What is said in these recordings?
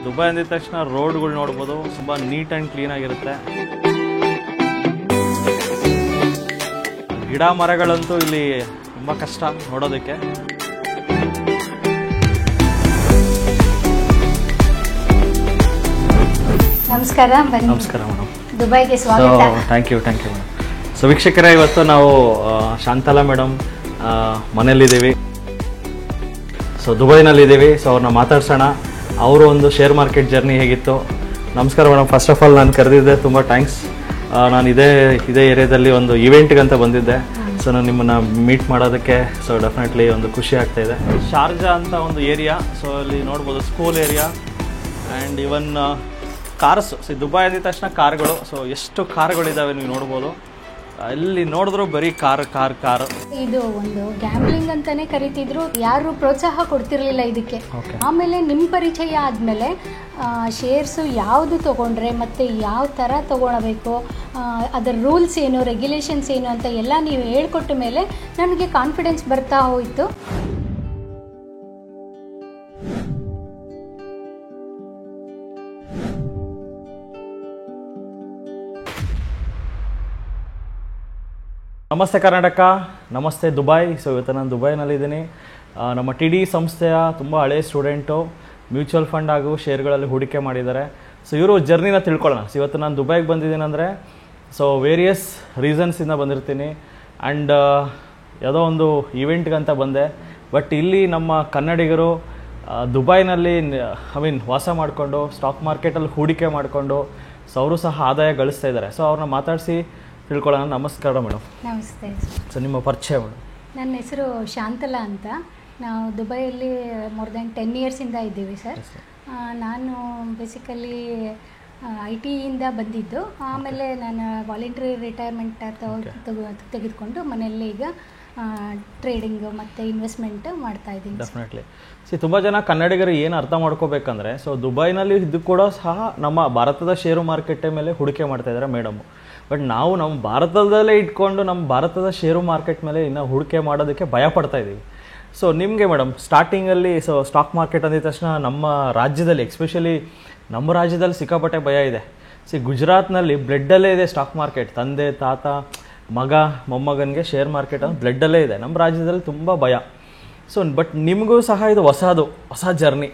Dubai ಅಂದಿದ ತಕ್ಷಣ ರೋಡ್ಗಳು ನೋಡ್ಬೋದು, ತುಂಬ ನೀಟ್ ಆ್ಯಂಡ್ ಕ್ಲೀನಾಗಿರುತ್ತೆ. ಗಿಡ ಮರಗಳಂತೂ ಇಲ್ಲಿ ತುಂಬ ಕಷ್ಟ ನೋಡೋದಕ್ಕೆ. ನಮಸ್ಕಾರ. ನಮಸ್ಕಾರ ಮೇಡಮ್, ದುಬೈಗೆ ಸ್ವಾಗತ. Thank you madam. ಸೊ ವೀಕ್ಷಕರೇ, ಇವತ್ತು ನಾವು ಶಾಂತಲಾ ಮೇಡಮ್ ಮನೇಲಿದ್ದೀವಿ. ಸೊ ದುಬೈನಲ್ಲಿದ್ದೀವಿ. ಸೊ ಅವ್ರನ್ನ ಮಾತಾಡ್ಸೋಣ. ಅವರು ಒಂದು ಶೇರ್ ಮಾರ್ಕೆಟ್ ಜರ್ನಿ ಹೇಗಿತ್ತು. ನಮಸ್ಕಾರ ಮೇಡಮ್. ಫಸ್ಟ್ ಆಫ್ ಆಲ್ ನಾನು ಕರೆದಿದ್ದೆ, ತುಂಬ ಥ್ಯಾಂಕ್ಸ್. ನಾನು ಇದೇ ಏರಿಯಾದಲ್ಲಿ ಒಂದು ಇವೆಂಟ್ಗಂತ ಬಂದಿದ್ದೆ. ಸೊ ನಾನು ನಿಮ್ಮನ್ನು ಮೀಟ್ ಮಾಡೋದಕ್ಕೆ ಸೊ ಡೆಫಿನೆಟ್ಲಿ ಒಂದು ಖುಷಿ ಆಗ್ತಾ ಇದೆ. ಶಾರ್ಜಾ ಅಂತ ಒಂದು ಏರಿಯಾ. ಸೊ ಅಲ್ಲಿ ನೋಡ್ಬೋದು school area and even cars. Dubai ಅಂದಿದ ತಕ್ಷಣ ಕಾರ್ಗಳು. ಸೊ ಎಷ್ಟು ಕಾರ್ಗಳಿದ್ದಾವೆ ನೀವು ನೋಡ್ಬೋದು. ಅಲ್ಲಿ ನೋಡಿದ್ರು ಬರೀ ಕಾರ್. ಇದು ಒಂದು ಗ್ಯಾಮ್ಲಿಂಗ್ ಅಂತಾನೆ ಕರಿತಿದ್ರು. ಯಾರು ಪ್ರೋತ್ಸಾಹ ಕೊಡ್ತಿರ್ಲಿಲ್ಲ ಇದಕ್ಕೆ. ಆಮೇಲೆ ನಿಮ್ಮ ಪರಿಚಯ ಆದಮೇಲೆ ಶೇರ್ಸು ಯಾವುದು ತೊಗೊಂಡ್ರೆ ಮತ್ತು ಯಾವ ಥರ ತೊಗೊಳ್ಬೇಕು, ಅದರ ರೂಲ್ಸ್ ಏನು, ರೆಗ್ಯುಲೇಷನ್ಸ್ ಏನು ಅಂತ ಎಲ್ಲ ನೀವು ಹೇಳ್ಕೊಟ್ಟ ಮೇಲೆ ನನಗೆ ಕಾನ್ಫಿಡೆನ್ಸ್ ಬರ್ತಾ ಹೋಯಿತು. ನಮಸ್ತೆ ಕರ್ನಾಟಕ, ನಮಸ್ತೆ ದುಬೈ. ಸೊ ಇವತ್ತು ನಾನು ದುಬೈನಲ್ಲಿದ್ದೀನಿ. ನಮ್ಮ TD ಸಂಸ್ಥೆಯ ತುಂಬ ಹಳೆಯ ಸ್ಟೂಡೆಂಟು, ಮ್ಯೂಚುವಲ್ ಫಂಡ್ ಹಾಗೂ ಶೇರ್ಗಳಲ್ಲಿ ಹೂಡಿಕೆ ಮಾಡಿದ್ದಾರೆ. ಸೊ ಇವರು ಜರ್ನಿನ ತಿಳ್ಕೊಳ್ಳೋಣ. ಸೊ ಇವತ್ತು ನಾನು ದುಬೈಗೆ ಬಂದಿದ್ದೀನಿ ಅಂದರೆ ಸೊ ವೇರಿಯಸ್ ರೀಸನ್ಸಿಂದ ಬಂದಿರ್ತೀನಿ. ಆ್ಯಂಡ್ ಯಾವುದೋ ಒಂದು ಇವೆಂಟ್ಗಂತ ಬಂದೆ. ಬಟ್ ಇಲ್ಲಿ ನಮ್ಮ ಕನ್ನಡಿಗರು ದುಬೈನಲ್ಲಿ ವಾಸ ಮಾಡಿಕೊಂಡು ಸ್ಟಾಕ್ ಮಾರ್ಕೆಟಲ್ಲಿ ಹೂಡಿಕೆ ಮಾಡಿಕೊಂಡು ಸೊ ಅವರು ಸಹ ಆದಾಯ ಗಳಿಸ್ತಾ ಇದ್ದಾರೆ. ಸೊ ಅವ್ರನ್ನ ಮಾತಾಡಿಸಿ ತಿಳ್ಕೊಳ್ಳೋಣ. ನಮಸ್ಕಾರ ಮೇಡಮ್. ನಮಸ್ತೆ. ಸೊ ನಿಮ್ಮ ಪರಿಚಯ ಮೇಡಮ್. ನನ್ನ ಹೆಸರು ಶಾಂತಲಾ ಅಂತ. ನಾವು ದುಬೈಯಲ್ಲಿ ಮೋರ್ ದೆನ್ 10 ಇಯರ್ಸಿಂದ ಇದ್ದೀವಿ ಸರ್. ನಾನು ಬೇಸಿಕಲಿ IT ಬಂದಿದ್ದು. ಆಮೇಲೆ ನಾನು ವಾಲಂಟ್ರಿ ರಿಟೈರ್ಮೆಂಟ್ ತೆಗೆದುಕೊಂಡು ಮನೆಯಲ್ಲಿ ಈಗ ಟ್ರೇಡಿಂಗ್ ಮತ್ತು ಇನ್ವೆಸ್ಟ್ಮೆಂಟ್ ಮಾಡ್ತಾ ಇದ್ದೀನಿ. ಡೆಫಿನೆಟ್ಲಿ. ತುಂಬ ಜನ ಕನ್ನಡಿಗರು ಏನು ಅರ್ಥ ಮಾಡ್ಕೋಬೇಕಂದ್ರೆ, ಸೊ ದುಬೈನಲ್ಲಿ ಇದ್ದು ಕೂಡ ಸಹ ನಮ್ಮ ಭಾರತದ ಷೇರು ಮಾರ್ಕೆಟ್ ಮೇಲೆ ಹೂಡಿಕೆ ಮಾಡ್ತಾ ಇದ್ದಾರೆ ಮೇಡಮು. ಬಟ್ ನಾವು ನಮ್ಮ ಭಾರತದಲ್ಲೇ ಇಟ್ಕೊಂಡು ನಮ್ಮ ಭಾರತದ ಷೇರು ಮಾರ್ಕೆಟ್ ಮೇಲೆ ಇನ್ನು ಹೂಡಿಕೆ ಮಾಡೋದಕ್ಕೆ ಭಯ ಪಡ್ತಾ ಇದ್ದೀವಿ. ಸೊ ನಿಮಗೆ ಮೇಡಮ್ ಸ್ಟಾರ್ಟಿಂಗಲ್ಲಿ ಸೊ ಸ್ಟಾಕ್ ಮಾರ್ಕೆಟ್ ಅಂದಿದ ತಕ್ಷಣ ನಮ್ಮ ರಾಜ್ಯದಲ್ಲಿ, ಎಕ್ಸ್ಪೆಷಲಿ ನಮ್ಮ ರಾಜ್ಯದಲ್ಲಿ ಸಿಕ್ಕಾಪಟ್ಟೆ ಭಯ ಇದೆ. ಗುಜರಾತ್ನಲ್ಲಿ ಬ್ಲಡ್ಡಲ್ಲೇ ಇದೆ ಸ್ಟಾಕ್ ಮಾರ್ಕೆಟ್. ತಂದೆ ತಾತ ಮಗ ಮೊಮ್ಮಗನಿಗೆ ಶೇರ್ ಮಾರ್ಕೆಟ್ ಅಂತ ಬ್ಲಡ್ಡಲ್ಲೇ ಇದೆ. ನಮ್ಮ ರಾಜ್ಯದಲ್ಲಿ ತುಂಬ ಭಯ. ಸೊ ಬಟ್ ನಿಮಗೂ ಸಹ ಇದು ಹೊಸ ಜರ್ನಿ.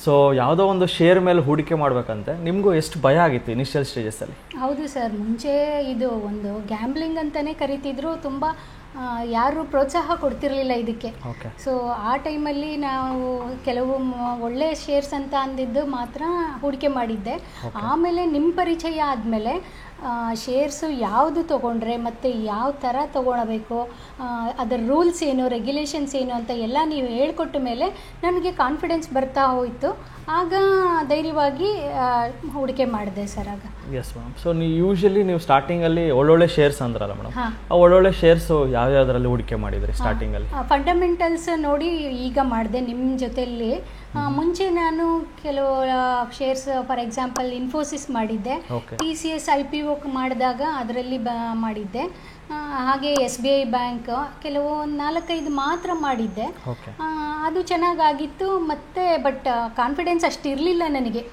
ಸೊ ಯಾವುದೋ ಒಂದು ಶೇರ್ ಮೇಲೆ ಹೂಡಿಕೆ ಮಾಡಬೇಕಂತೆ ನಿಮಗೂ ಎಷ್ಟು ಭಯ ಆಗಿತ್ತು ಇನಿಷಿಯಲ್ ಸ್ಟೇಜಸ್ಸಲ್ಲಿ? ಹೌದು ಸರ್. ಮುಂಚೆ ಇದು ಒಂದು ಗ್ಯಾಮ್ಲಿಂಗ್ ಅಂತಲೇ ಕರಿತಿದ್ರು. ತುಂಬ ಯಾರು ಪ್ರೋತ್ಸಾಹ ಕೊಡ್ತಿರ್ಲಿಲ್ಲ ಇದಕ್ಕೆ. ಸೊ ಆ ಟೈಮಲ್ಲಿ ನಾವು ಕೆಲವು ಒಳ್ಳೆಯ ಶೇರ್ಸ್ ಅಂತ ಅಂದಿದ್ದು ಮಾತ್ರ ಹೂಡಿಕೆ ಮಾಡಿದ್ದೆ. ಆಮೇಲೆ ನಿಮ್ಮ ಪರಿಚಯ ಆದಮೇಲೆ ಶೇರ್ಸು ಯಾವುದು ತೊಗೊಂಡ್ರೆ ಮತ್ತು ಯಾವ ಥರ ತೊಗೊಳ್ಬೇಕು, ಅದರ ರೂಲ್ಸ್ ಏನು, ರೆಗ್ಯುಲೇಷನ್ಸ್ ಏನು ಅಂತ ಎಲ್ಲ ನೀವು ಹೇಳ್ಕೊಟ್ಟ ಮೇಲೆ ನನಗೆ ಕಾನ್ಫಿಡೆನ್ಸ್ ಬರ್ತಾ ಹೋಯಿತು. ಆಗ ಧೈರ್ಯವಾಗಿ ಹೂಡಿಕೆ ಮಾಡಿದೆ ಸರ್. ಆಗ ಎಸ್ ಮ್ಯಾಮ್. ಸೊ ನೀವು ಸ್ಟಾರ್ಟಿಂಗಲ್ಲಿ ಒಳ್ಳೊಳ್ಳೆ ಶೇರ್ಸ್ ಅಂದ್ರಲ್ಲ ಮೇಡಮ್, ಆ ಒಳ್ಳೊಳ್ಳೆ ಶೇರ್ಸು ಯಾವ್ಯಾವುದರಲ್ಲಿ ಹೂಡಿಕೆ ಮಾಡಿದ್ರಿ ಸ್ಟಾರ್ಟಿಂಗಲ್ಲಿ? ಫಂಡಮೆಂಟಲ್ಸ್ ನೋಡಿ ಈಗ ಮಾಡಿದೆ ನಿಮ್ಮ ಜೊತೆಯಲ್ಲಿ. ಮುಂಚೆ ನಾನು ಕೆಲವು ಶೇರ್ಸ್, ಫಾರ್ ಎಕ್ಸಾಂಪಲ್ ಇನ್ಫೋಸಿಸ್ ಮಾಡಿದ್ದೆ. TCS IPO ಮಾಡಿದಾಗ ಅದರಲ್ಲಿ ಮಾಡಿದ್ದೆ. ಹಾಗೆ SBI ಬ್ಯಾಂಕ್ ಕೆಲವು 4-5 ಮಾತ್ರ ಮಾಡಿದ್ದೆ. ಅದು ಚೆನ್ನಾಗಾಗಿತ್ತು. ಮತ್ತು ಬಟ್ ಕಾನ್ಫಿಡೆನ್ಸ್ ಅಷ್ಟು ಇರಲಿಲ್ಲ ನನಗೆ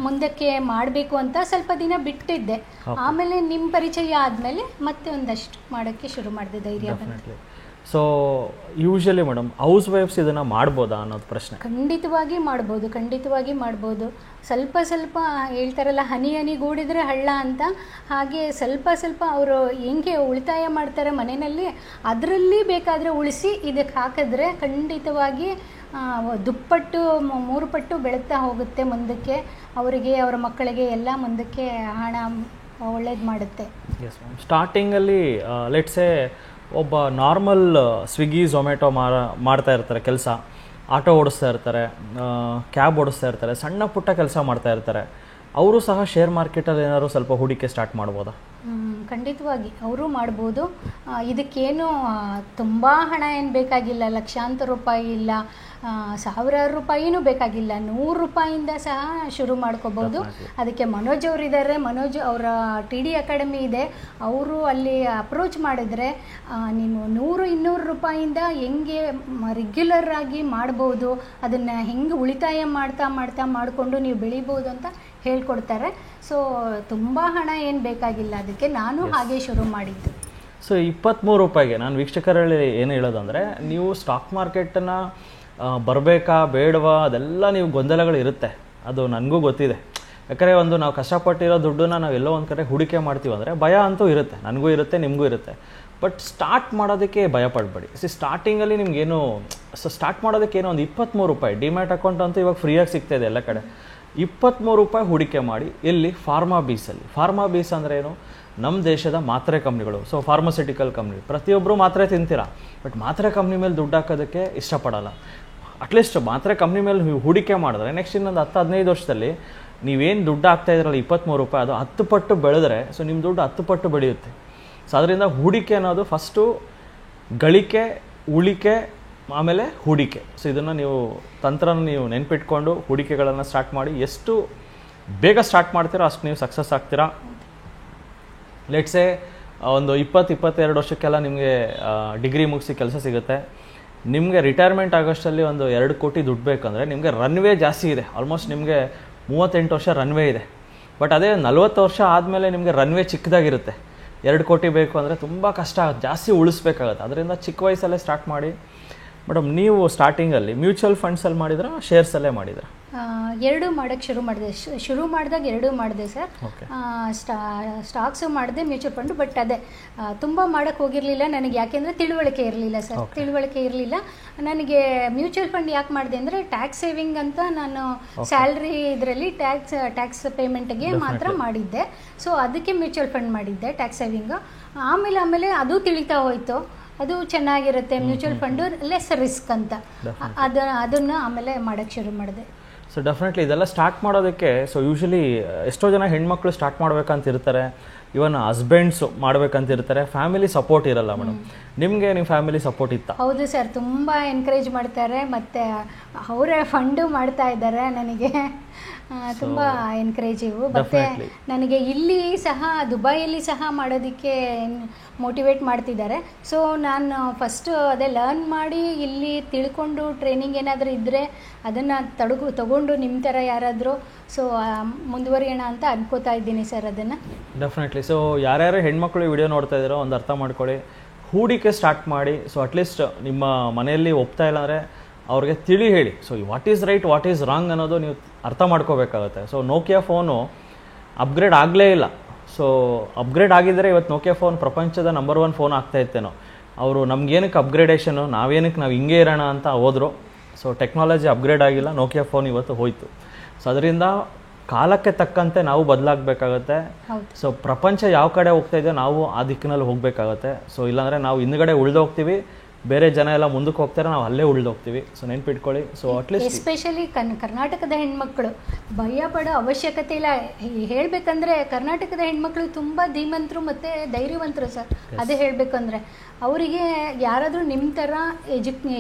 ಮುಂದಕ್ಕೆ ಮಾಡಬೇಕು ಅಂತ. ಸ್ವಲ್ಪ ದಿನ ಬಿಟ್ಟಿದ್ದೆ. ಆಮೇಲೆ ನಿಮ್ಮ ಪರಿಚಯ ಆದಮೇಲೆ ಮತ್ತೆ ಒಂದಷ್ಟು ಮಾಡೋಕ್ಕೆ ಶುರು ಮಾಡಿದೆ, ಧೈರ್ಯ ಬಂತು. So usually madam house wives ಇದನ್ನು ಮಾಡ್ಬೋದಾ ಅನ್ನೋದು ಪ್ರಶ್ನೆ. ಖಂಡಿತವಾಗಿ ಮಾಡ್ಬೋದು. ಸ್ವಲ್ಪ ಹೇಳ್ತಾರಲ್ಲ, ಹನಿಗೂಡಿದರೆ ಹಳ್ಳ ಅಂತ. ಹಾಗೆ ಸ್ವಲ್ಪ ಅವರು ಹೆಂಗೆ ಉಳಿತಾಯ ಮಾಡ್ತಾರೆ ಮನೆಯಲ್ಲಿ, ಅದರಲ್ಲಿ ಬೇಕಾದರೆ ಉಳಿಸಿ ಇದಕ್ಕೆ ಹಾಕಿದ್ರೆ ಖಂಡಿತವಾಗಿ ದುಪ್ಪಟ್ಟು 3 ಪಟ್ಟು ಬೆಳೀತಾ ಹೋಗುತ್ತೆ ಮುಂದಕ್ಕೆ. ಅವರಿಗೆ, ಅವರ ಮಕ್ಕಳಿಗೆ ಎಲ್ಲ ಮುಂದಕ್ಕೆ ಹಣ ಒಳ್ಳೇದು ಮಾಡುತ್ತೆ. Yes ma'am. ಸ್ಟಾರ್ಟಿಂಗಲ್ಲಿ ಲೆಟ್ಸೇ ಒಬ್ಬ ನಾರ್ಮಲ್ ಸ್ವಿಗ್ಗಿ ಝೊಮ್ಯಾಟೊ ಮಾಡ್ತಾ ಇರ್ತಾರೆ ಕೆಲಸ, ಆಟೋ ಓಡಿಸ್ತಾ ಇರ್ತಾರೆ, ಕ್ಯಾಬ್ ಓಡಿಸ್ತಾ ಇರ್ತಾರೆ, ಸಣ್ಣ ಪುಟ್ಟ ಕೆಲಸ ಮಾಡ್ತಾ ಇರ್ತಾರೆ. ಅವರು ಸಹ ಶೇರ್ ಮಾರ್ಕೆಟಲ್ಲಿ ಏನಾದ್ರು ಸ್ವಲ್ಪ ಹೂಡಿಕೆ ಸ್ಟಾರ್ಟ್ ಮಾಡ್ಬೋದಾ? ಖಂಡಿತವಾಗಿ ಅವರು ಮಾಡ್ಬೋದು. ಇದಕ್ಕೇನು ತುಂಬ ಹಣ ಏನು ಬೇಕಾಗಿಲ್ಲ, ಲಕ್ಷಾಂತರ ರೂಪಾಯಿ ಇಲ್ಲ. ಸಾವಿರಾರು ರೂಪಾಯಿನೂ ಬೇಕಾಗಿಲ್ಲ, 100 ರೂಪಾಯಿಂದ ಸಹ ಶುರು ಮಾಡ್ಕೋಬೋದು. ಅದಕ್ಕೆ ಮನೋಜ್ ಅವರು ಇದ್ದಾರೆ, ಮನೋಜ್ ಅವರ TD ಅಕಾಡೆಮಿ ಇದೆ, ಅವರು ಅಲ್ಲಿ ಅಪ್ರೋಚ್ ಮಾಡಿದರೆ ನೀನು 100-200 ರೂಪಾಯಿಂದ ಹೆಂಗೆ ರೆಗ್ಯುಲರ್ ಆಗಿ ಮಾಡ್ಬೋದು, ಅದನ್ನು ಹೆಂಗೆ ಉಳಿತಾಯ ಮಾಡ್ತಾ ಮಾಡಿಕೊಂಡು ನೀವು ಬೆಳಿಬೋದು ಅಂತ ಹೇಳ್ಕೊಡ್ತಾರೆ. ಸೊ ತುಂಬ ಹಣ ಏನು ಬೇಕಾಗಿಲ್ಲ, ಅದಕ್ಕೆ ನಾನು ಹಾಗೆ ಶುರು ಮಾಡಿದ್ದು. ಸೊ 23 ರೂಪಾಯಿಗೆ ನಾನು ವೀಕ್ಷಕರಲ್ಲಿ ಏನು ಹೇಳೋದಂದರೆ, ನೀವು ಸ್ಟಾಕ್ ಮಾರ್ಕೆಟನ್ನು ಬರಬೇಕಾ ಬೇಡವಾ ಅದೆಲ್ಲ ನೀವು ಗೊಂದಲಗಳಿರುತ್ತೆ, ಅದು ನನಗೂ ಗೊತ್ತಿದೆ. ಯಾಕಂದರೆ ಒಂದು ನಾವು ಕಷ್ಟಪಟ್ಟಿರೋ ದುಡ್ಡನ್ನ ನಾವು ಎಲ್ಲೋ ಒಂದು ಕಡೆ ಹೂಡಿಕೆ ಮಾಡ್ತೀವಿ ಅಂದರೆ ಭಯ ಅಂತೂ ಇರುತ್ತೆ, ನನಗೂ ಇರುತ್ತೆ ನಿಮಗೂ ಇರುತ್ತೆ. ಬಟ್ ಸ್ಟಾರ್ಟ್ ಮಾಡೋದಕ್ಕೆ ಭಯ ಪಡಬೇಡಿ. ಸ್ಟಾರ್ಟಿಂಗಲ್ಲಿ ನಿಮಗೇನು ಸ್ಟಾರ್ಟ್ ಮಾಡೋದಕ್ಕೆ ಏನೋ ಒಂದು 23 ರೂಪಾಯಿ ಡಿಮ್ಯಾಟ್ ಅಕೌಂಟ್ ಅಂತೂ ಇವಾಗ ಫ್ರೀಯಾಗಿ ಸಿಗ್ತಾಯಿದೆ ಎಲ್ಲ ಕಡೆ. 23 ರೂಪಾಯಿ ಹೂಡಿಕೆ ಮಾಡಿ. ಎಲ್ಲಿ? ಫಾರ್ಮಾ ಬೀಸಲ್ಲಿ. ಫಾರ್ಮಾ ಬೀಸ್ ಅಂದರೆ ಏನು? ನಮ್ಮ ದೇಶದ ಮಾತ್ರೆ ಕಂಪ್ನಿಗಳು. ಸೊ ಫಾರ್ಮಸ್ಯೂಟಿಕಲ್ ಕಂಪ್ನಿ, ಪ್ರತಿಯೊಬ್ಬರು ಮಾತ್ರೆ ತಿಂತೀರಾ, ಬಟ್ ಮಾತ್ರೆ ಕಂಪ್ನಿ ಮೇಲೆ ದುಡ್ಡು ಹಾಕೋದಕ್ಕೆ ಇಷ್ಟಪಡಲ್ಲ. ಅಟ್ಲೀಸ್ಟ್ ಮಾತ್ರೆ ಕಂಪ್ನಿ ಮೇಲೆ ಹೂಡಿಕೆ ಮಾಡಿದ್ರೆ ನೆಕ್ಸ್ಟ್ ಇನ್ನೊಂದು 10-15 ವರ್ಷದಲ್ಲಿ ನೀವೇನು ದುಡ್ಡು ಹಾಕ್ತಾ ಇದ್ರಲ್ಲ 23 ರೂಪಾಯಿ, ಅದು 10 ಪಟ್ಟು ಬೆಳೆದ್ರೆ ಸೊ ನಿಮ್ಮ ದುಡ್ಡು 10 ಪಟ್ಟು ಬೆಳೆಯುತ್ತೆ. ಸೊ ಅದರಿಂದ ಹೂಡಿಕೆ ಅನ್ನೋದು ಫಸ್ಟು ಗಳಿಕೆ, ಉಳಿಕೆ, ಆಮೇಲೆ ಹೂಡಿಕೆ. ಸೊ ಇದನ್ನು ನೀವು ತಂತ್ರನ ನೀವು ನೆನ್ಪಿಟ್ಕೊಂಡು ಹೂಡಿಕೆಗಳನ್ನು ಸ್ಟಾರ್ಟ್ ಮಾಡಿ. ಎಷ್ಟು ಬೇಗ ಸ್ಟಾರ್ಟ್ ಮಾಡ್ತೀರೋ ಅಷ್ಟು ನೀವು ಸಕ್ಸಸ್ ಆಗ್ತೀರಾ. ಲೆಟ್ಸೇ ಒಂದು 20-22 ವರ್ಷಕ್ಕೆಲ್ಲ ನಿಮಗೆ ಡಿಗ್ರಿ ಮುಗಿಸಿ ಕೆಲಸ ಸಿಗುತ್ತೆ. ನಿಮಗೆ ರಿಟೈರ್ಮೆಂಟ್ ಆಗೋಷ್ಟರಲ್ಲಿ ಒಂದು 2 ಕೋಟಿ ದುಡ್ಡು ಬೇಕಂದರೆ ನಿಮಗೆ ರನ್ವೇ ಜಾಸ್ತಿ ಇದೆ. ಆಲ್ಮೋಸ್ಟ್ ನಿಮಗೆ 38 ವರ್ಷ ರನ್ವೇ ಇದೆ. ಬಟ್ ಅದೇ 40 ವರ್ಷ ಆದಮೇಲೆ ನಿಮಗೆ ರನ್ವೇ ಚಿಕ್ಕದಾಗಿರುತ್ತೆ. 2 ಕೋಟಿ ಬೇಕು ಅಂದರೆ ತುಂಬ ಕಷ್ಟ ಆಗುತ್ತೆ, ಜಾಸ್ತಿ ಉಳಿಸ್ಬೇಕಾಗತ್ತೆ. ಅದರಿಂದ ಚಿಕ್ಕ ವಯಸ್ಸಲ್ಲೇ ಸ್ಟಾರ್ಟ್ ಮಾಡಿ. ಮೇಡಮ್, ನೀವು ಸ್ಟಾರ್ಟಿಂಗಲ್ಲಿ ಮ್ಯೂಚುವಲ್ ಫಂಡ್ಸಲ್ಲಿ ಮಾಡಿದ್ರೆ ಶೇರ್ಸಲ್ಲೇ ಮಾಡಿದ್ರೆ? ಎರಡೂ ಮಾಡೋಕ್ಕೆ ಶುರು ಮಾಡಿದಾಗ ಎರಡೂ ಮಾಡಿದೆ ಸರ್. ಸ್ಟಾಕ್ಸು ಮಾಡಿದೆ, ಮ್ಯೂಚುವಲ್ ಫಂಡು. ಬಟ್ ಅದೇ ತುಂಬ ಮಾಡೋಕ್ಕೆ ಹೋಗಿರಲಿಲ್ಲ ನನಗೆ, ಯಾಕೆಂದರೆ ತಿಳುವಳಿಕೆ ಇರಲಿಲ್ಲ ಸರ್. ತಿಳುವಳಿಕೆ ಇರಲಿಲ್ಲ ನನಗೆ. ಮ್ಯೂಚುವಲ್ ಫಂಡ್ ಯಾಕೆ ಮಾಡಿದೆ ಅಂದರೆ ಟ್ಯಾಕ್ಸ್ ಸೇವಿಂಗ್ ಅಂತ ನಾನು ಸ್ಯಾಲ್ರಿ ಇದರಲ್ಲಿ ಟ್ಯಾಕ್ಸ್ ಪೇಮೆಂಟ್ಗೆ ಮಾತ್ರ ಮಾಡಿದ್ದೆ. ಸೊ ಅದಕ್ಕೆ ಮ್ಯೂಚುವಲ್ ಫಂಡ್ ಮಾಡಿದ್ದೆ, ಟ್ಯಾಕ್ಸ್ ಸೇವಿಂಗು. ಆಮೇಲೆ ಅದು ತಿಳಿತಾ ಹೋಯಿತು, ಅದು ಚೆನ್ನಾಗಿರುತ್ತೆ ಮ್ಯೂಚುವಲ್ ಫಂಡು, ಲೆಸ್ ರಿಸ್ಕ್ ಅಂತ. ಅದನ್ನು ಆಮೇಲೆ ಮಾಡೋಕ್ಕೆ ಶುರು ಮಾಡಿದೆ. ಸೊ ಡೆಫಿನೆಟ್ಲಿ ಇದೆಲ್ಲ ಸ್ಟಾರ್ಟ್ ಮಾಡೋದಕ್ಕೆ ಸೊ ಯೂಶ್ವಲಿ ಎಷ್ಟೋ ಜನ ಹೆಣ್ಮಕ್ಳು ಸ್ಟಾರ್ಟ್ ಮಾಡ್ಬೇಕಂತ ಇರ್ತಾರೆ, ಇವನ್ ಹಸ್ಬೆಂಡ್ಸು ಮಾಡ್ಬೇಕಂತ ಇರ್ತಾರೆ. ಫ್ಯಾಮಿಲಿ ಸಪೋರ್ಟ್ ಇರಲ್ಲ ಮೇಡಮ್. ನಿಮಗೆ ನಿಮ್ಮ ಫ್ಯಾಮಿಲಿ ಸಪೋರ್ಟ್ ಇತ್ತಾ? ಹೌದು ಸರ್, ತುಂಬ ಎನ್ಕರೇಜ್ ಮಾಡ್ತಾರೆ, ಮತ್ತು ಅವರೇ ಫಂಡು ಮಾಡ್ತಾ ಇದ್ದಾರೆ ನನಗೆ. ತುಂಬ ಎನ್ಕರೇಜಿವು. ಮತ್ತು ನನಗೆ ಇಲ್ಲಿ ಸಹ ದುಬೈಯಲ್ಲಿ ಸಹ ಮಾಡೋದಕ್ಕೆ ಮೋಟಿವೇಟ್ ಮಾಡ್ತಿದ್ದಾರೆ. ಸೊ ನಾನು ಫಸ್ಟು ಅದೇ ಲರ್ನ್ ಮಾಡಿ ಇಲ್ಲಿ ತಿಳ್ಕೊಂಡು ಟ್ರೈನಿಂಗ್ ಏನಾದರೂ ಇದ್ದರೆ ಅದನ್ನು ತಗೊಂಡು ನಿಮ್ಮ ಥರ ಯಾರಾದರೂ ಸೊ ಮುಂದುವರಿಯೋಣ ಅಂತ ಅನ್ಕೋತಾ ಇದ್ದೀನಿ ಸರ್ ಅದನ್ನು. ಡೆಫಿನೆಟ್ಲಿ. ಸೊ ಯಾರ್ಯಾರು ಹೆಣ್ಮಕ್ಳು ವಿಡಿಯೋ ನೋಡ್ತಾ ಇದ್ದೀರೋ ಒಂದು ಅರ್ಥ ಮಾಡ್ಕೊಳ್ಳಿ, ಹೂಡಿಕೆ ಸ್ಟಾರ್ಟ್ ಮಾಡಿ. ಸೊ ಅಟ್ಲೀಸ್ಟ್ ನಿಮ್ಮ ಮನೆಯಲ್ಲಿ ಒಪ್ತಾ ಇಲ್ಲ ಅಂದರೆ ಅವ್ರಿಗೆ ತಿಳಿ ಹೇಳಿ. So what is right, what is wrong ಅನ್ನೋದು ನೀವು ಅರ್ಥ ಮಾಡ್ಕೋಬೇಕಾಗುತ್ತೆ. ಸೊ ನೋಕಿಯಾ ಫೋನು ಅಪ್ಗ್ರೇಡ್ ಆಗಲೇ ಇಲ್ಲ. ಸೊ ಅಪ್ಗ್ರೇಡ್ ಆಗಿದ್ದರೆ ಇವತ್ತು ನೋಕಿಯಾ ಫೋನ್ ಪ್ರಪಂಚದ ನಂಬರ್ 1 ಫೋನ್ ಆಗ್ತಾ ಇತ್ತೇನೋ. ಅವರು ನಮ್ಗೇನಕ್ಕೆ ಅಪ್ಗ್ರೇಡೇಷನು, ನಾವು ಹಿಂಗೆ ಇರೋಣ ಅಂತ ಹೋದರು. ಸೊ ಟೆಕ್ನಾಲಜಿ ಅಪ್ಗ್ರೇಡ್ ಆಗಿಲ್ಲ, ನೋಕಿಯಾ ಫೋನ್ ಇವತ್ತು ಹೋಯಿತು. ಸೊ ಅದರಿಂದ ಕಾಲಕ್ಕೆ ತಕ್ಕಂತೆ ನಾವು ಬದಲಾಗಬೇಕಾಗತ್ತೆ. ಸೊ ಪ್ರಪಂಚ ಯಾವ ಕಡೆ ಹೋಗ್ತಾ ಇದೆಯೋ ನಾವು ಆ ದಿಕ್ಕಿನಲ್ಲಿ ಹೋಗಬೇಕಾಗತ್ತೆ. ಸೊ ಇಲ್ಲಾಂದರೆ ನಾವು ಹಿಂದ್ಗಡೆ ಉಳಿದೋಗ್ತೀವಿ, ಬೇರೆ ಜನ ಎಲ್ಲ ಮುಂದಕ್ಕೆ ಹೋಗ್ತಾರೆ, ನಾವು ಅಲ್ಲೇ ಉಳಿದೋಗ್ತೀವಿ. ಸೊ ನೆನ್ಪಿಟ್ಕೊಳ್ಳಿ. ಸೊ ಅಟ್ಲೀಸ್ಟ್ ಎಸ್ಪೆಷಲಿ ಕರ್ನಾಟಕದ ಹೆಣ್ಮಕ್ಳು ಭಯ ಪಡೋ ಅವಶ್ಯಕತೆ ಇಲ್ಲ. ಹೇಳಬೇಕಂದ್ರೆ ಕರ್ನಾಟಕದ ಹೆಣ್ಮಕ್ಳು ತುಂಬ ಧೀಮಂತರು ಮತ್ತು ಧೈರ್ಯವಂತರು ಸರ್. ಅದೇ ಹೇಳಬೇಕಂದ್ರೆ ಅವರಿಗೆ ಯಾರಾದರೂ ನಿಮ್ಮ ಥರ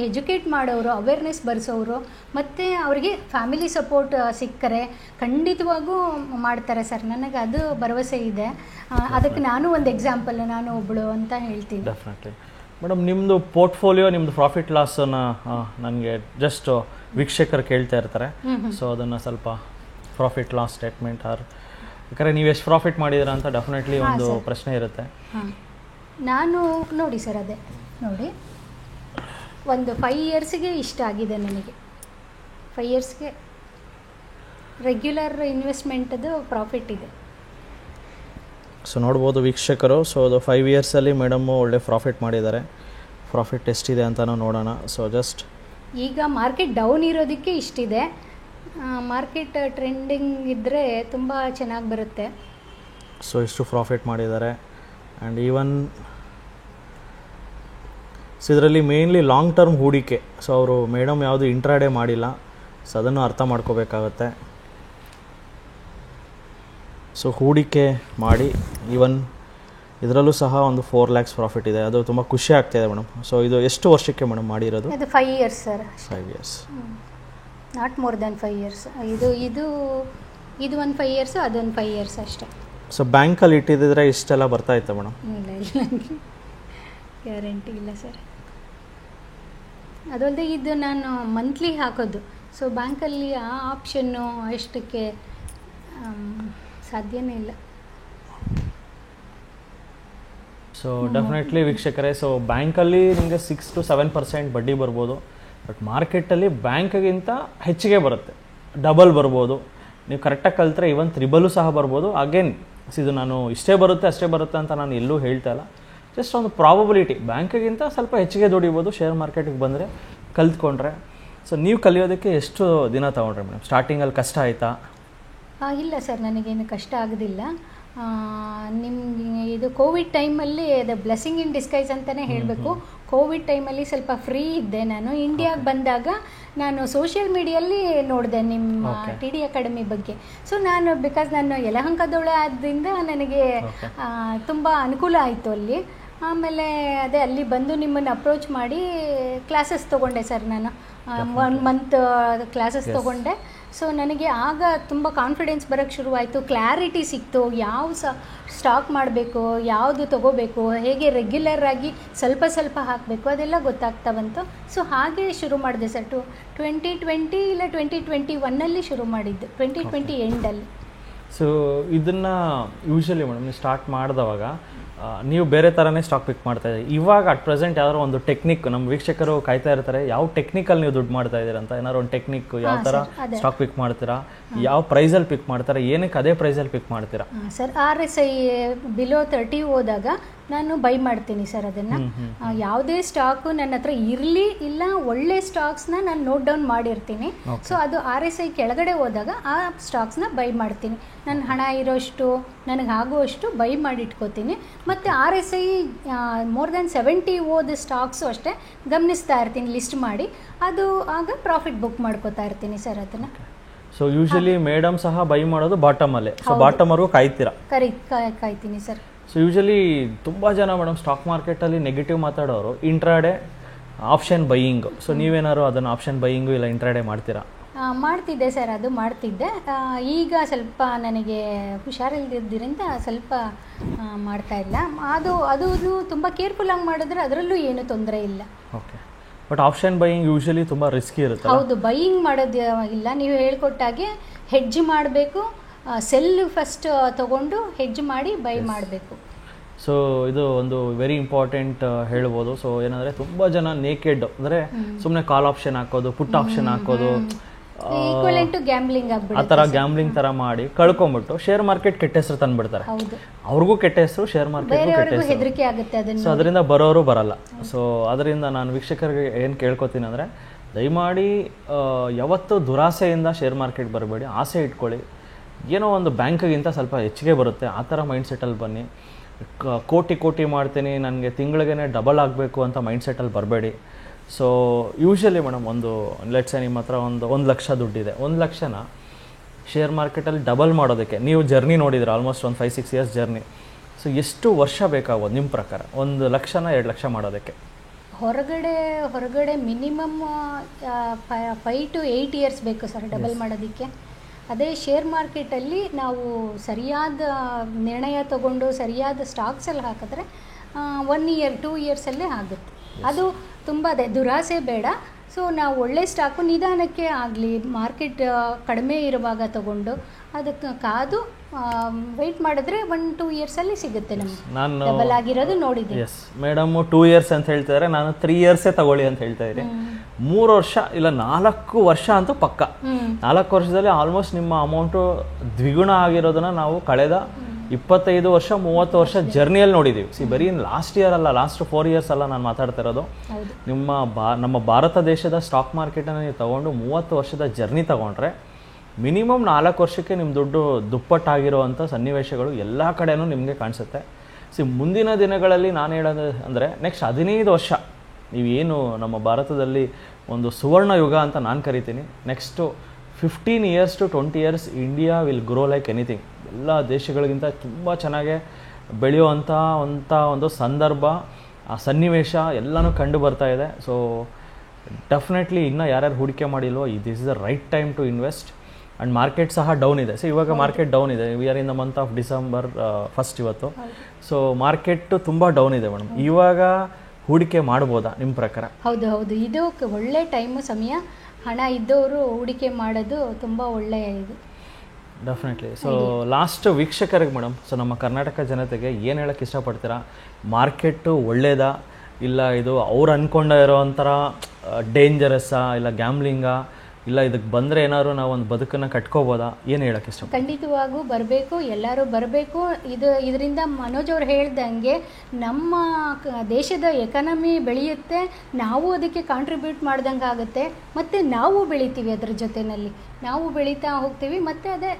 ಎಜುಕೇಟ್ ಮಾಡೋರು, ಅವೇರ್ನೆಸ್ ಬರೆಸೋರು, ಮತ್ತು ಅವರಿಗೆ ಫ್ಯಾಮಿಲಿ ಸಪೋರ್ಟ್ ಸಿಕ್ಕರೆ ಖಂಡಿತವಾಗೂ ಮಾಡ್ತಾರೆ ಸರ್. ನನಗೆ ಅದು ಭರವಸೆ ಇದೆ. ಅದಕ್ಕೆ ನಾನು ಒಂದು ಎಕ್ಸಾಂಪಲ್, ನಾನು ಒಬ್ಬಳು ಅಂತ ಹೇಳ್ತೀನಿ. ಡೆಫಿನೆಟ್ಲಿ. ಮೇಡಮ್, ನಿಮ್ಮದು ಪೋರ್ಟ್ಫೋಲಿಯೋ, ನಿಮ್ಮದು ಪ್ರಾಫಿಟ್ ಲಾಸನ್ನು ನನಗೆ ಜಸ್ಟ್ ವೀಕ್ಷಕರು ಕೇಳ್ತಾ ಇರ್ತಾರೆ. ಸೊ ಅದನ್ನು ಸ್ವಲ್ಪ ಪ್ರಾಫಿಟ್ ಲಾಸ್ ಸ್ಟೇಟ್ಮೆಂಟ್ ಯಾಕಂದರೆ ನೀವು ಎಷ್ಟು ಪ್ರಾಫಿಟ್ ಮಾಡಿದ್ದೀರಾ ಅಂತ ಡೆಫಿನೆಟ್ಲಿ ಒಂದು ಪ್ರಶ್ನೆ ಇರುತ್ತೆ. ನಾನು ನೋಡಿ ಸರ್, ಅದೇ ನೋಡಿ ಒಂದು 5 ಇಯರ್ಸಿಗೆ ಇಷ್ಟ ಆಗಿದೆ ನನಗೆ. 5 ಇಯರ್ಸ್ಗೆ ರೆಗ್ಯುಲರ್ ಇನ್ವೆಸ್ಟ್ಮೆಂಟದು ಪ್ರಾಫಿಟ್ ಇದೆ. ಸೊ ನೋಡ್ಬೋದು ವೀಕ್ಷಕರು. ಸೊ ಅದು 5 ಇಯರ್ಸಲ್ಲಿ ಮೇಡಮ್ಮು ಒಳ್ಳೆ ಪ್ರಾಫಿಟ್ ಮಾಡಿದ್ದಾರೆ. ಪ್ರಾಫಿಟ್ ಎಷ್ಟಿದೆ ಅಂತ ನಾವು ನೋಡೋಣ. ಸೊ ಜಸ್ಟ್ ಈಗ ಮಾರ್ಕೆಟ್ ಡೌನ್ ಇರೋದಕ್ಕೆ ಇಷ್ಟಿದೆ. ಮಾರ್ಕೆಟ್ ಟ್ರೆಂಡಿಂಗ್ ಇದ್ದರೆ ತುಂಬ ಚೆನ್ನಾಗಿ ಬರುತ್ತೆ. ಸೊ ಇಷ್ಟು ಪ್ರಾಫಿಟ್ ಮಾಡಿದ್ದಾರೆ. ಆ್ಯಂಡ್ ಈವನ್ ಸೊ ಇದರಲ್ಲಿ ಮೇನ್ಲಿ ಲಾಂಗ್ ಟರ್ಮ್ ಹೂಡಿಕೆ. ಸೊ ಅವರು ಮೇಡಮ್ ಯಾವುದು ಇಂಟ್ರಾಡೇ ಮಾಡಿಲ್ಲ. ಸೊ ಅದನ್ನು ಅರ್ಥ ಮಾಡ್ಕೋಬೇಕಾಗತ್ತೆ. ಸೊ ಹೂಡಿಕೆ ಮಾಡಿ ಈವನ್ ಇದರಲ್ಲೂ ಸಹ ಒಂದು 4 lakhs ಪ್ರಾಫಿಟ್ ಇದೆ, ಅದು ತುಂಬ ಖುಷಿ ಆಗ್ತಾಯಿದೆ ಮೇಡಮ್. ಸೊ ಇದು ಎಷ್ಟು ವರ್ಷಕ್ಕೆ ಮೇಡಮ್ ಮಾಡಿರೋದು? ಇದು 5 years sir. 5 years, not more than 5 years. ಇದು ಒಂದು 5 years, ಅದೊಂದು 5 years ಅಷ್ಟೇ. ಸೊ ಬ್ಯಾಂಕಲ್ಲಿ ಇಟ್ಟಿದ್ದರೆ ಇಷ್ಟೆಲ್ಲ ಬರ್ತಾ ಇತ್ತು ಮೇಡಮ್? ಇಲ್ಲ ಗ್ಯಾರಂಟಿ ಇಲ್ಲ ಸರ್. ಅದಲ್ಲದೆ ಇದು ನಾನು ಮಂತ್ಲಿ ಹಾಕೋದು. ಸೊ ಬ್ಯಾಂಕಲ್ಲಿ ಆ ಆಪ್ಷನ್ನು ಅಷ್ಟಕ್ಕೆ ಸಾಧ್ಯನೇ ಇಲ್ಲ. ಸೊ ಡೆಫಿನೆಟ್ಲಿ ವೀಕ್ಷಕರೇ, ಸೊ ಬ್ಯಾಂಕಲ್ಲಿ ನಿಮಗೆ 6 to 7% ಬಡ್ಡಿ ಬರ್ಬೋದು, ಬಟ್ ಮಾರ್ಕೆಟಲ್ಲಿ ಬ್ಯಾಂಕ್ಗಿಂತ ಹೆಚ್ಚಿಗೆ ಬರುತ್ತೆ, ಡಬಲ್ ಬರ್ಬೋದು. ನೀವು ಕರೆಕ್ಟಾಗಿ ಕಲಿತ್ರೆ ಈವನ್ 3 ಸಹ ಬರ್ಬೋದು. ಅಗೇನ್ ಇದು ನಾನು ಇಷ್ಟೇ ಬರುತ್ತೆ ಅಷ್ಟೇ ಬರುತ್ತೆ ಅಂತ ನಾನು ಎಲ್ಲೂ ಹೇಳ್ತಾ ಇಲ್ಲ, ಜಸ್ಟ್ ಒಂದು ಪ್ರಾಬಬಿಲಿಟಿ. ಬ್ಯಾಂಕಿಗಿಂತ ಸ್ವಲ್ಪ ಹೆಚ್ಚಿಗೆ ದುಡಿಬೋದು ಶೇರ್ ಮಾರ್ಕೆಟಿಗೆ ಬಂದರೆ, ಕಲ್ತ್ಕೊಂಡ್ರೆ. ಸೊ ನೀವು ಕಲಿಯೋದಕ್ಕೆ ಎಷ್ಟು ದಿನ ತೊಗೊಂಡ್ರೆ ಮೇಡಮ್? ಸ್ಟಾರ್ಟಿಂಗಲ್ಲಿ ಕಷ್ಟ ಆಯಿತಾ? ಇಲ್ಲ ಸರ್, ನನಗೇನು ಕಷ್ಟ ಆಗೋದಿಲ್ಲ. ನಿಮ್ಗೆ ಇದು ಕೋವಿಡ್ ಟೈಮಲ್ಲಿ ಅದು ಬ್ಲೆಸ್ಸಿಂಗ್ ಇನ್ ಡಿಸ್ಗೈಸ್ ಅಂತಲೇ ಹೇಳಬೇಕು. ಕೋವಿಡ್ ಟೈಮಲ್ಲಿ ಸ್ವಲ್ಪ ಫ್ರೀ ಇದ್ದೆ ನಾನು. ಇಂಡಿಯಾಗೆ ಬಂದಾಗ ನಾನು ಸೋಷಿಯಲ್ ಮೀಡಿಯಲ್ಲಿ ನೋಡಿದೆ ನಿಮ್ಮ TD ಅಕಾಡೆಮಿ ಬಗ್ಗೆ. ಸೊ ನಾನು ಬಿಕಾಸ್ ನಾನು ಯಲಹಂಕದವಳೆ ಆದ್ದರಿಂದ ನನಗೆ ತುಂಬ ಅನುಕೂಲ ಆಯಿತು ಅಲ್ಲಿ. ಆಮೇಲೆ ಅದೇ ಅಲ್ಲಿ ಬಂದು ನಿಮ್ಮನ್ನು ಅಪ್ರೋಚ್ ಮಾಡಿ ಕ್ಲಾಸಸ್ ತೊಗೊಂಡೆ ಸರ್. ನಾನು 1 month ಕ್ಲಾಸಸ್ ತೊಗೊಂಡೆ. ಸೊ ನನಗೆ ಆಗ ತುಂಬ ಕಾನ್ಫಿಡೆನ್ಸ್ ಬರೋಕ್ಕೆ ಶುರುವಾಯಿತು, ಕ್ಲಾರಿಟಿ ಸಿಕ್ತು, ಯಾವ ಸ್ಟಾಕ್ ಮಾಡಬೇಕು, ಯಾವುದು ತೊಗೋಬೇಕು, ಹೇಗೆ ರೆಗ್ಯುಲರ್ ಆಗಿ ಸ್ವಲ್ಪ ಸ್ವಲ್ಪ ಹಾಕಬೇಕು, ಅದೆಲ್ಲ ಗೊತ್ತಾಗ್ತಾ ಬಂತು. ಸೊ ಹಾಗೆ ಶುರು ಮಾಡಿದೆ ಸರ್. 2020 ಇಲ್ಲ 2021 ಶುರು ಮಾಡಿದ್ದು, 2020 ಎಂಡಲ್ಲಿ. ಸೊ ಇದನ್ನು ಯೂಶ್ವಲಿ ಮೇಡಮ್ ನೀವು ಸ್ಟಾರ್ಟ್ ಮಾಡಿದವಾಗ ನೀವು ಬೇರೆ ಥರನೇ ಸ್ಟಾಕ್ ಪಿಕ್ ಮಾಡ್ತಾ ಇದ್ದೀರಿ. ಇವಾಗ ಅಟ್ ಪ್ರೆಸೆಂಟ್ ಯಾವ್ದಾರು ಒಂದು ಟೆಕ್ನಿಕ್, ನಮ್ಮ ವೀಕ್ಷಕರು ಕಾಯ್ತಾ ಇರ್ತಾರೆ, ಯಾವ ಟೆಕ್ನಿಕಲ್ಲಿ ನೀವು ದುಡ್ಡು ಮಾಡ್ತಾ ಇದ್ದೀರಾ ಅಂತ. ಏನಾದ್ರು ಒಂದು ಟೆಕ್ನಿಕ್, ಯಾವ ಥರ ಸ್ಟಾಕ್ ಪಿಕ್ ಮಾಡ್ತೀರಾ, ಯಾವ ಪ್ರೈಸಲ್ಲಿ ಪಿಕ್ ಮಾಡ್ತಾರೆ, ಏನಕ್ಕೆ ಅದೇ ಪ್ರೈಸಲ್ಲಿ ಪಿಕ್ ಮಾಡ್ತೀರಾ? ಸರ್ RSI ಬಿಲೋ 30 ಹೋದಾಗ ನಾನು ಬೈ ಮಾಡ್ತೀನಿ ಸರ್. ಅದನ್ನು ಯಾವುದೇ ಸ್ಟಾಕು ನನ್ನ ಹತ್ರ ಇರಲಿ ಇಲ್ಲ, ಒಳ್ಳೆ ಸ್ಟಾಕ್ಸ್ನ ನಾನು ನೋಟ್ ಡೌನ್ ಮಾಡಿರ್ತೀನಿ. ಸೊ ಅದು RSI ಕೆಳಗಡೆ ಹೋದಾಗ ಆ ಸ್ಟಾಕ್ಸ್ನ ಬೈ ಮಾಡ್ತೀನಿ. ನನ್ನ ಹಣ ಇರೋಷ್ಟು, ನನಗೆ ಆಗುವಷ್ಟು ಬೈ ಮಾಡಿ ಇಟ್ಕೋತೀನಿ. ಮತ್ತು RSI ಮೋರ್ ದೆನ್ 70 ಹೋದ ಸ್ಟಾಕ್ಸು ಅಷ್ಟೇ ಗಮನಿಸ್ತಾ ಇರ್ತೀನಿ, ಲಿಸ್ಟ್ ಮಾಡಿ. ಅದು ಆಗ ಪ್ರಾಫಿಟ್ ಬುಕ್ ಮಾಡ್ಕೋತಾ ಇರ್ತೀನಿ ಸರ್ ಅದನ್ನು. ಸೊ ಯೂಶಲಿ ಮೇಡಮ್ ಸಹ ಬೈ ಮಾಡೋದು ಬಾಟಮಲ್ಲೇ. ಸೊ ಬಾಟಮ್ವರೆಗೂ ಕಾಯ್ತೀರಾ? ಕಾಯ್ತೀನಿ ಸರ್. ಸೊ ಯೂಶಲಿ ತುಂಬ ಜನ ಮೇಡಮ್ ಸ್ಟಾಕ್ ಮಾರ್ಕೆಟಲ್ಲಿ ನೆಗೆಟಿವ್ ಮಾತಾಡೋರು ಇಂಟ್ರಾಡೇ ಆಪ್ಷನ್ ಬೈಯಿಂಗ್. ಸೊ ನೀವೇನಾದ್ರು ಅದನ್ನು ಆಪ್ಷನ್ ಬೈಯಿಂಗು ಇಲ್ಲ ಇಂಟ್ರಾಡೇ ಮಾಡ್ತೀರಾ? ಮಾಡ್ತಿದ್ದೆ ಸರ್, ಅದು ಮಾಡ್ತಿದ್ದೆ. ಈಗ ಸ್ವಲ್ಪ ನನಗೆ ಹುಷಾರಿಲ್ದಿದ್ದರಿಂದ ಸ್ವಲ್ಪ ಮಾಡ್ತಾ ಇಲ್ಲ. ಅದು ತುಂಬ ಕೇರ್ಫುಲ್ಲಾಗಿ ಮಾಡಿದ್ರೆ ಅದರಲ್ಲೂ ಏನೂ ತೊಂದರೆ ಇಲ್ಲ. Okay, but option buying usually ತುಂಬ ರಿಸ್ಕಿ ಇರುತ್ತೆ. ಹೌದು, ಬೈಯಿಂಗ್ ಮಾಡೋದು ಇಲ್ಲ. ನೀವು ಹೇಳ್ಕೊಟ್ಟಾಗೆ ಹೆಡ್ಜ್ ಮಾಡಬೇಕು, ಸೆಲ್ ಫಸ್ಟ್ ತಗೊಂಡು ಹೆಡ್ಜ್ ಮಾಡಿ ಬೈ ಮಾಡಬೇಕು. ಸೊ ಇದು ಒಂದು ವೆರಿ ಇಂಪಾರ್ಟೆಂಟ್ ಹೇಳ್ಬೋದು. ಸೊ ಏನಂದರೆ ತುಂಬ ಜನ ನೇಕೆಡ್ ಅಂದರೆ ಸುಮ್ಮನೆ ಕಾಲ್ ಆಪ್ಷನ್ ಹಾಕೋದು, ಪುಟ್ ಆಪ್ಷನ್ ಹಾಕೋದು, ಈಕ್ವಲೆಂಟ್ ಟು ಗ್ಯಾಮ್ಲಿಂಗ್ ಆ ಥರ ಗ್ಯಾಮ್ಲಿಂಗ್ ಥರ ಮಾಡಿ ಕಳ್ಕೊಂಬಿಟ್ಟು ಶೇರ್ ಮಾರ್ಕೆಟ್ ಕೆಟ್ಟ ಹೆಸರು ತಂದುಬಿಡ್ತಾರೆ. ಅವ್ರಿಗೂ ಕೆಟ್ಟ ಹೆಸರು, ಶೇರ್ ಮಾರ್ಕೆಟ್ಗೂ ಕೆಟ್ಟ ಹೆಸರು. ಹೆದರಿಕೆ ಆಗುತ್ತೆ ಅದನ್ನು. ಸೊ ಅದರಿಂದ ಬರೋರು ಬರಲ್ಲ. ಸೊ ಅದರಿಂದ ನಾನು ವೀಕ್ಷಕರಿಗೆ ಏನು ಕೇಳ್ಕೊತೀನಿ ಅಂದರೆ, ದಯಮಾಡಿ ಯಾವತ್ತೂ ದುರಾಸೆಯಿಂದ ಶೇರ್ ಮಾರ್ಕೆಟ್ ಬರಬೇಡಿ. ಆಸೆ ಇಟ್ಕೊಳ್ಳಿ, ಏನೋ ಒಂದು ಬ್ಯಾಂಕಿಗಿಂತ ಸ್ವಲ್ಪ ಹೆಚ್ಚಿಗೆ ಬರುತ್ತೆ ಆ ಥರ ಮೈಂಡ್ಸೆಟ್ಟಲ್ಲಿ ಬನ್ನಿ. ಕೋಟಿ ಮಾಡ್ತೀನಿ, ನನಗೆ ತಿಂಗಳಿಗೇ ಡಬಲ್ ಆಗಬೇಕು ಅಂತ ಮೈಂಡ್ಸೆಟ್ಟಲ್ಲಿ ಬರಬೇಡಿ. ಸೊ ಯೂಶಲಿ ಮೇಡಮ್ ಒಂದು ಲೆಟ್ಸೆ ನಿಮ್ಮ ಹತ್ರ ಒಂದು 1 ಲಕ್ಷ ದುಡ್ಡಿದೆ. 1 ಲಕ್ಷನ ಶೇರ್ ಮಾರ್ಕೆಟಲ್ಲಿ ಡಬಲ್ ಮಾಡೋದಕ್ಕೆ ನೀವು ಜರ್ನಿ ನೋಡಿದ್ರೆ ಆಲ್ಮೋಸ್ಟ್ ಒಂದು 5-6 years ಜರ್ನಿ. ಸೊ ಎಷ್ಟು ವರ್ಷ ಬೇಕಾಗ್ಬೋದು ನಿಮ್ಮ ಪ್ರಕಾರ 1 ಲಕ್ಷನ 2 ಲಕ್ಷ ಮಾಡೋದಕ್ಕೆ? ಹೊರಗಡೆ ಮಿನಿಮಮ್ 5 to 8 years ಬೇಕು ಸರ್ ಡಬಲ್ ಮಾಡೋದಕ್ಕೆ. ಅದೇ ಶೇರ್ ಮಾರ್ಕೆಟಲ್ಲಿ ನಾವು ಸರಿಯಾದ ನಿರ್ಣಯ ತಗೊಂಡು ಸರಿಯಾದ ಸ್ಟಾಕ್ಸಲ್ಲಿ ಹಾಕಿದ್ರೆ 1 year 2 yearsಲ್ಲೇ ಆಗುತ್ತೆ. ಅದು ತುಂಬ ದುರಾಸೆ ಬೇಡ. ಸೊ ನಾವು ಒಳ್ಳೆ ಸ್ಟಾಕು ನಿಧಾನಕ್ಕೆ ಆಗಲಿ, ಮಾರ್ಕೆಟ್ ಕಡಿಮೆ ಇರುವಾಗ ತಗೊಂಡು ಅದಕ್ಕೆ ಕಾದು ವೆಯ್ಟ್ ಮಾಡಿದ್ರೆ 1-2 yearsಲ್ಲಿ ಸಿಗುತ್ತೆ ನಮಗೆ. ನಾನು ಡಬಲ್ ಆಗಿರೋದು ನೋಡಿದ್ದೀನಿ. ಎಸ್ ಮೇಡಮ್, 2 years ಅಂತ ಹೇಳ್ತಿದ್ದಾರೆ, ನಾನು 3 years ತಗೊಳ್ಳಿ ಅಂತ ಹೇಳ್ತಾ ಇದ್ದೀನಿ. 3 ವರ್ಷ ಇಲ್ಲ 4 ವರ್ಷ ಅಂತೂ ಪಕ್ಕ. 4 ವರ್ಷದಲ್ಲಿ ಆಲ್ಮೋಸ್ಟ್ ನಿಮ್ಮ ಅಮೌಂಟು ದ್ವಿಗುಣ ಆಗಿರೋದನ್ನ ನಾವು ಕಳೆದ 25 ವರ್ಷ 30 ವರ್ಷ ಜರ್ನಿಯಲ್ಲಿ ನೋಡಿದ್ದೀವಿ. ಬರೀ ಲಾಸ್ಟ್ ಇಯರ್ ಅಲ್ಲ, ಲಾಸ್ಟ್ 4 years ಅಲ್ಲ ನಾನು ಮಾತಾಡ್ತಾ ಇರೋದು. ನಮ್ಮ ಭಾರತ ದೇಶದ ಸ್ಟಾಕ್ ಮಾರ್ಕೆಟನ್ನು ನೀವು ತೊಗೊಂಡು 30 ವರ್ಷದ ಜರ್ನಿ ತೊಗೊಂಡ್ರೆ ಮಿನಿಮಮ್ 4 ವರ್ಷಕ್ಕೆ ನಿಮ್ಮ ದುಡ್ಡು ದುಪ್ಪಟ್ಟಾಗಿರೋವಂಥ ಸನ್ನಿವೇಶಗಳು ಎಲ್ಲ ಕಡೆನೂ ನಿಮಗೆ ಕಾಣಿಸುತ್ತೆ. ಮುಂದಿನ ದಿನಗಳಲ್ಲಿ ನಾನು ಹೇಳೋದು ಅಂದರೆ ನೆಕ್ಸ್ಟ್ 15 ವರ್ಷ ನೀವೇನು ನಮ್ಮ ಭಾರತದಲ್ಲಿ ಒಂದು ಸುವರ್ಣ ಯುಗ ಅಂತ ನಾನು ಕರಿತೀನಿ. Next 15 years to 20 years India will grow like anything. ಎಲ್ಲ ದೇಶಗಳಿಗಿಂತ ತುಂಬ ಚೆನ್ನಾಗೆ ಬೆಳೆಯುವಂಥ ಒಂದು ಸಂದರ್ಭ, ಆ ಸನ್ನಿವೇಶ ಎಲ್ಲನೂ ಕಂಡು ಬರ್ತಾ ಇದೆ. ಸೊ ಡೆಫಿನೆಟ್ಲಿ ಇನ್ನೂ ಯಾರ್ಯಾರು ಹೂಡಿಕೆ ಮಾಡಿಲ್ವೋ this is the right time to invest. And market ಸಹ ಡೌನ್ ಇದೆ. ಸೊ ಇವಾಗ ಮಾರ್ಕೆಟ್ ಡೌನ್ ಇದೆ. We are in the month of December 1 ಇವತ್ತು. ಸೊ ಮಾರ್ಕೆಟ್ ತುಂಬ ಡೌನ್ ಇದೆ ಮೇಡಮ್. ಇವಾಗ ಹೂಡಿಕೆ ಮಾಡ್ಬೋದಾ ನಿಮ್ಮ ಪ್ರಕಾರ? ಹೌದು, ಇದು ಒಳ್ಳೆ ಟೈಮು, ಸಮಯ. ಹಣ ಇದ್ದವರು ಹೂಡಿಕೆ ಮಾಡೋದು ತುಂಬ ಒಳ್ಳೆಯ ಇದು. ಡೆಫಿನೆಟ್ಲಿ. ಸೊ ಲಾಸ್ಟ್ ವೀಕ್ಷಕರಿಗೆ ಮೇಡಮ್, ಸೊ ನಮ್ಮ ಕರ್ನಾಟಕ ಜನತೆಗೆ ಏನು ಹೇಳೋಕ್ಕೆ ಇಷ್ಟಪಡ್ತೀರಾ? ಮಾರ್ಕೆಟು ಒಳ್ಳೇದಾ, ಇಲ್ಲ ಇದು ಅವ್ರು ಅಂದ್ಕೊಂಡ ಇರೋ ಒಂಥರ ಡೇಂಜರಸ್ಸಾ, ಇಲ್ಲ ಗ್ಯಾಮ್ಲಿಂಗಾ, ಇಲ್ಲ ಇದಕ್ಕೆ ಬಂದರೆ ಏನಾದ್ರು ನಾವು ಒಂದು ಬದುಕನ್ನು ಕಟ್ಕೋಬೋದಾ? ಏನು ಹೇಳೋಕ್ಕೆ ಇಷ್ಟ? ಖಂಡಿತವಾಗೂ ಬರಬೇಕು, ಎಲ್ಲರೂ ಬರಬೇಕು. ಇದರಿಂದ ಮನೋಜ್ ಅವ್ರು ಹೇಳ್ದಂಗೆ ನಮ್ಮ ದೇಶದ ಎಕಾನಮಿ ಬೆಳೆಯುತ್ತೆ, ನಾವು ಅದಕ್ಕೆ ಕಾಂಟ್ರಿಬ್ಯೂಟ್ ಮಾಡ್ದಂಗೆ ಆಗುತ್ತೆ, ಮತ್ತು ನಾವು ಬೆಳಿತೀವಿ, ಅದರ ಜೊತೆಯಲ್ಲಿ ನಾವು ಬೆಳೀತಾ ಹೋಗ್ತೀವಿ. ಮತ್ತು ಅದೇ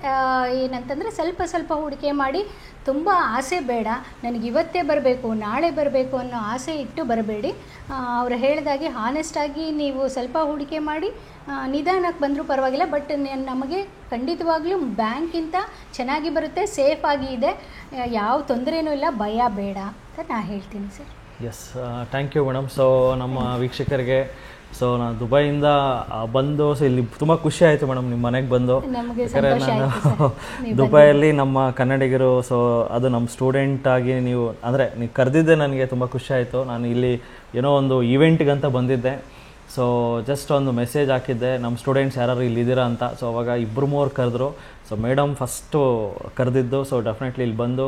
ಏನಂತಂದರೆ ಸ್ವಲ್ಪ ಹೂಡಿಕೆ ಮಾಡಿ, ತುಂಬ ಆಸೆ ಬೇಡ, ನನಗೆ ಇವತ್ತೇ ಬರಬೇಕು, ನಾಳೆ ಬರಬೇಕು ಅನ್ನೋ ಆಸೆ ಇಟ್ಟು ಬರಬೇಡಿ. ಅವ್ರು ಹೇಳಿದಾಗೆ ಹಾನೆಸ್ಟಾಗಿ ನೀವು ಸ್ವಲ್ಪ ಹೂಡಿಕೆ ಮಾಡಿ, ನಿಧಾನಕ್ಕೆ ಬಂದರೂ ಪರವಾಗಿಲ್ಲ, ಬಟ್ ನಮಗೆ ಖಂಡಿತವಾಗ್ಲೂ ಬ್ಯಾಂಕ್ಗಿಂತ ಚೆನ್ನಾಗಿ ಬರುತ್ತೆ, ಸೇಫ್ ಆಗಿ ಇದೆ, ಯಾವ ತೊಂದರೆನೂ ಇಲ್ಲ, ಭಯ ಬೇಡ ಅಂತ ನಾನು ಹೇಳ್ತೀನಿ sir. Yes, thank you madam. So ನಮ್ಮ ವೀಕ್ಷಕರಿಗೆ, ಸೊ ನಾನು ದುಬೈಯಿಂದ ಬಂದು, ಸೊ ಇಲ್ಲಿ ತುಂಬ ಖುಷಿ ಆಯಿತು ಮೇಡಮ್ ನಿಮ್ಮ ಮನೆಗೆ ಬಂದು. ಯಾಕಂದರೆ ನಾನು ದುಬೈಯಲ್ಲಿ ನಮ್ಮ ಕನ್ನಡಿಗರು, ಸೊ ಅದು ನಮ್ಮ ಸ್ಟೂಡೆಂಟ್ ಆಗಿ ನೀವು ಅಂದರೆ ನೀವು ಕರೆದಿದ್ದೆ ನನಗೆ ತುಂಬ ಖುಷಿ ಆಯಿತು. ನಾನು ಇಲ್ಲಿ ಏನೋ ಒಂದು ಈವೆಂಟ್ಗಂತ ಬಂದಿದ್ದೆ. ಸೊ ಜಸ್ಟ್ ಒಂದು ಮೆಸೇಜ್ ಹಾಕಿದ್ದೆ, ನಮ್ಮ ಸ್ಟೂಡೆಂಟ್ಸ್ ಯಾರು ಇಲ್ಲಿದ್ದೀರಾ ಅಂತ. ಸೊ ಅವಾಗ 2-3 ಕರೆದ್ರು. ಸೊ ಮೇಡಮ್ ಫಸ್ಟು ಕರೆದಿದ್ದು. ಸೊ ಡೆಫಿನೆಟ್ಲಿ ಇಲ್ಲಿ ಬಂದು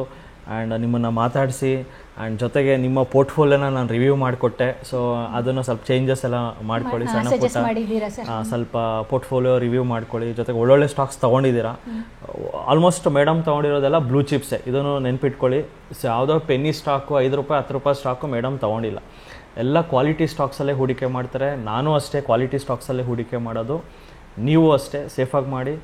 ಆ್ಯಂಡ್ ನಿಮ್ಮನ್ನು ಮಾತಾಡಿಸಿ, ಆ್ಯಂಡ್ ಜೊತೆಗೆ ನಿಮ್ಮ ಪೋರ್ಟ್ಫೋಲಿಯೋನ ನಾನು ರಿವ್ಯೂ ಮಾಡಿಕೊಟ್ಟೆ. ಸೊ ಅದನ್ನು ಸ್ವಲ್ಪ ಚೇಂಜಸ್ ಎಲ್ಲ ಮಾಡ್ಕೊಳ್ಳಿ, ಸಣ್ಣ ಪುಟ್ಟ ಸ್ವಲ್ಪ ಪೋರ್ಟ್ಫೋಲಿಯೋ ರಿವ್ಯೂ ಮಾಡ್ಕೊಳ್ಳಿ. ಜೊತೆಗೆ ಒಳ್ಳೊಳ್ಳೆ ಸ್ಟಾಕ್ಸ್ ತೊಗೊಂಡಿದ್ದೀರಾ. ಆಲ್ಮೋಸ್ಟ್ ಮೇಡಮ್ ತೊಗೊಂಡಿರೋದೆಲ್ಲ ಬ್ಲೂ ಚಿಪ್ಸೇ, ಇದನ್ನು ನೆನ್ಪಿಟ್ಕೊಳ್ಳಿ. ಸೊ ಯಾವುದೋ ಪೆನ್ನಿ ಸ್ಟಾಕು, 5 ರೂಪಾಯಿ 10 ರೂಪಾಯಿ ಸ್ಟಾಕು ಮೇಡಮ್ ತೊಗೊಂಡಿಲ್ಲ. ಎಲ್ಲ ಕ್ವಾಲಿಟಿ ಸ್ಟಾಕ್ಸಲ್ಲೇ ಹೂಡಿಕೆ ಮಾಡ್ತಾರೆ. ನಾನು ಅಷ್ಟೇ ಕ್ವಾಲಿಟಿ ಸ್ಟಾಕ್ಸಲ್ಲೇ ಹೂಡಿಕೆ ಮಾಡೋದು. ನೀವು ಅಷ್ಟೇ ಸೇಫಾಗಿ ಮಾಡಿ.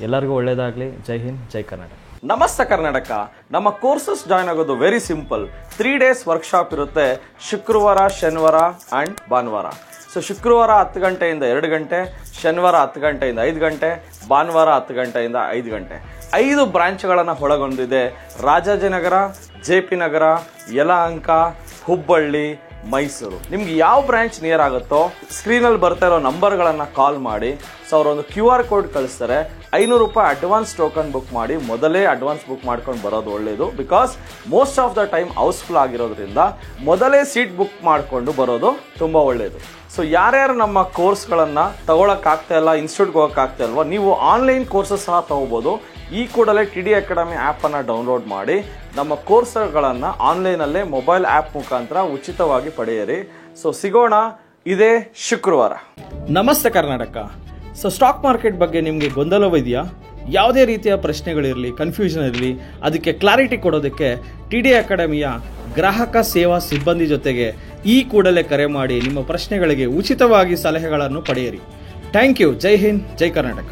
ಎಲ್ಲರಿಗೂ ಒಳ್ಳೆಯದಾಗಲಿ. ಜೈ ಹಿಂದ್, ಜೈ ಕರ್ನಾಟಕ. ನಮಸ್ತೆ ಕರ್ನಾಟಕ. ನಮ್ಮ ಕೋರ್ಸಸ್ ಜಾಯ್ನ್ ಆಗೋದು ವೆರಿ ಸಿಂಪಲ್. 3 days ವರ್ಕ್ಶಾಪ್ ಇರುತ್ತೆ, ಶುಕ್ರವಾರ, ಶನಿವಾರ ಆ್ಯಂಡ್ ಭಾನುವಾರ. ಸೊ ಶುಕ್ರವಾರ 10 ಗಂಟೆಯಿಂದ 2 ಗಂಟೆ, ಶನಿವಾರ 10 ಗಂಟೆಯಿಂದ 5 ಗಂಟೆ, ಭಾನುವಾರ 10 ಗಂಟೆಯಿಂದ 5 ಗಂಟೆ. 5 ಬ್ರಾಂಚ್ಗಳನ್ನು ಒಳಗೊಂಡಿದೆ. ರಾಜಾಜಿನಗರ, JP ನಗರ, ಯಲಹಂಕ, ಹುಬ್ಬಳ್ಳಿ, ಮೈಸೂರು. ನಿಮ್ಗೆ ಯಾವ ಬ್ರಾಂಚ್ ನಿಯರ್ ಆಗುತ್ತೋ ಸ್ಕ್ರೀನಲ್ಲಿ ಬರ್ತಾ ಇರೋ ನಂಬರ್ಗಳನ್ನು ಕಾಲ್ ಮಾಡಿ. ಸೊ ಅವರೊಂದು QR ಕೋಡ್ ಕಳಿಸ್ತಾರೆ. 500 ರೂಪಾಯಿ ಅಡ್ವಾನ್ಸ್ ಟೋಕನ್ ಬುಕ್ ಮಾಡಿ. ಮೊದಲೇ ಅಡ್ವಾನ್ಸ್ ಬುಕ್ ಮಾಡ್ಕೊಂಡು ಬರೋದು ಒಳ್ಳೆಯದು. Because most of the time house full ಆಗಿರೋದ್ರಿಂದ ಮೊದಲೇ ಸೀಟ್ ಬುಕ್ ಮಾಡಿಕೊಂಡು ಬರೋದು ತುಂಬ ಒಳ್ಳೆಯದು. ಸೊ ಯಾರ್ಯಾರು ನಮ್ಮ ಕೋರ್ಸ್ಗಳನ್ನು ತಗೊಳಕ್ಕಾಗ್ತಾ ಇಲ್ಲ, ಇನ್ಸ್ಟಿಟ್ಯೂಟ್ಗೆ ಹೋಗೋಕ್ಕಾಗ್ತಾ ಇಲ್ವೋ, ನೀವು ಆನ್ಲೈನ್ ಕೋರ್ಸಸ್ ಸಹ ತಗೋಬೋದು. ಈ ಕೂಡಲೇ TD ಅಕಾಡೆಮಿ ಆ್ಯಪನ್ನು ಡೌನ್ಲೋಡ್ ಮಾಡಿ ನಮ್ಮ ಕೋರ್ಸ್ಗಳನ್ನು ಆನ್ಲೈನಲ್ಲೇ ಮೊಬೈಲ್ ಆ್ಯಪ್ ಮುಖಾಂತರ ಉಚಿತವಾಗಿ ಪಡೆಯಿರಿ. ಸೊ ಸಿಗೋಣ ಇದೇ ಶುಕ್ರವಾರ. ನಮಸ್ತೆ ಕರ್ನಾಟಕ. ಸೊ ಸ್ಟಾಕ್ ಮಾರ್ಕೆಟ್ ಬಗ್ಗೆ ನಿಮಗೆ ಗೊಂದಲವಿದೆಯಾ? ಯಾವುದೇ ರೀತಿಯ ಪ್ರಶ್ನೆಗಳಿರಲಿ, ಕನ್ಫ್ಯೂಷನ್ ಇರಲಿ, ಅದಕ್ಕೆ ಕ್ಲಾರಿಟಿ ಕೊಡೋದಕ್ಕೆ TD ಅಕಾಡೆಮಿಯ ಗ್ರಾಹಕ ಸೇವಾ ಸಿಬ್ಬಂದಿ ಜೊತೆಗೆ ಈ ಕೂಡಲೇ ಕರೆ ಮಾಡಿ ನಿಮ್ಮ ಪ್ರಶ್ನೆಗಳಿಗೆ ಉಚಿತವಾಗಿ ಸಲಹೆಗಳನ್ನು ಪಡೆಯಿರಿ. Thank you. ಜೈ ಹಿಂದ್, ಜೈ ಕರ್ನಾಟಕ.